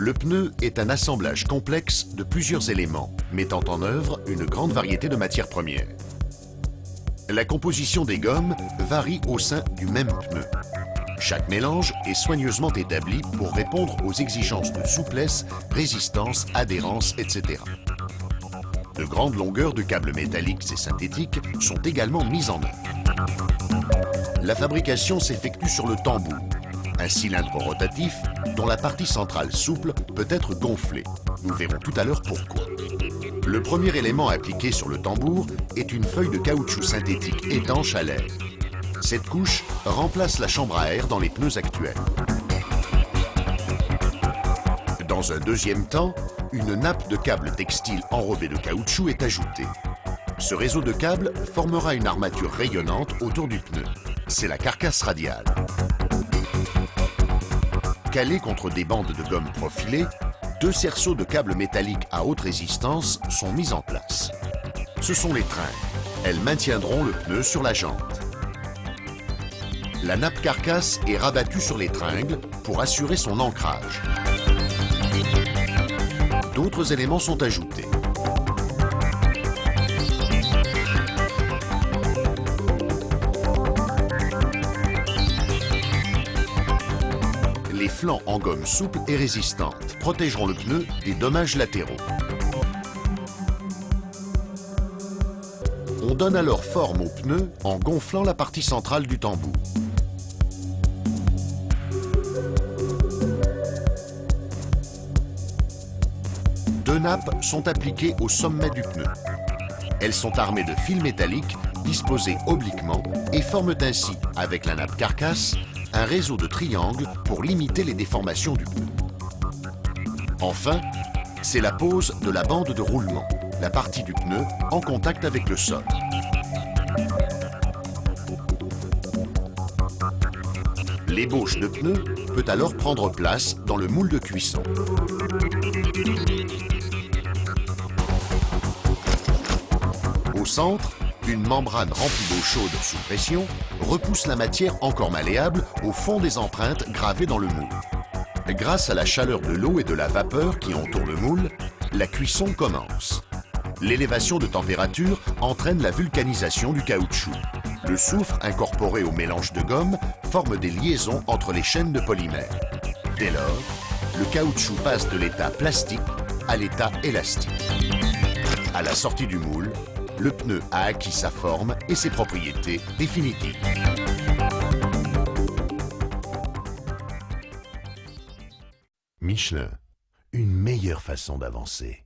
Le pneu est un assemblage complexe de plusieurs éléments, mettant en œuvre une grande variété de matières premières. La composition des gommes varie au sein du même pneu. Chaque mélange est soigneusement établi pour répondre aux exigences de souplesse, résistance, adhérence, etc. De grandes longueurs de câbles métalliques et synthétiques sont également mises en œuvre. La fabrication s'effectue sur le tambour, un cylindre rotatif dont la partie centrale souple peut être gonflée. Nous verrons tout à l'heure pourquoi. Le premier élément appliqué sur le tambour est une feuille de caoutchouc synthétique étanche à l'air. Cette couche remplace la chambre à air dans les pneus actuels. Dans un deuxième temps, une nappe de câbles textiles enrobés de caoutchouc est ajoutée. Ce réseau de câbles formera une armature rayonnante autour du pneu. C'est la carcasse radiale. Calés contre des bandes de gomme profilées, deux cerceaux de câbles métalliques à haute résistance sont mis en place. Ce sont les tringles. Elles maintiendront le pneu sur la jante. La nappe carcasse est rabattue sur les tringles pour assurer son ancrage. D'autres éléments sont ajoutés. Les flancs en gomme souple et résistante protégeront le pneu des dommages latéraux. On donne alors forme au pneu en gonflant la partie centrale du tambour. Deux nappes sont appliquées au sommet du pneu. Elles sont armées de fils métalliques disposés obliquement et forment ainsi, avec la nappe carcasse, un réseau de triangles pour limiter les déformations du pneu. Enfin, c'est la pose de la bande de roulement, la partie du pneu en contact avec le sol. L'ébauche de pneu peut alors prendre place dans le moule de cuisson. Au centre, une membrane remplie d'eau chaude sous pression repousse la matière encore malléable au fond des empreintes gravées dans le moule. Grâce à la chaleur de l'eau et de la vapeur qui entoure le moule, la cuisson commence. L'élévation de température entraîne la vulcanisation du caoutchouc. Le soufre incorporé au mélange de gomme forme des liaisons entre les chaînes de polymères. Dès lors, le caoutchouc passe de l'état plastique à l'état élastique. À la sortie du moule, le pneu a acquis sa forme et ses propriétés définitives. Michelin, une meilleure façon d'avancer.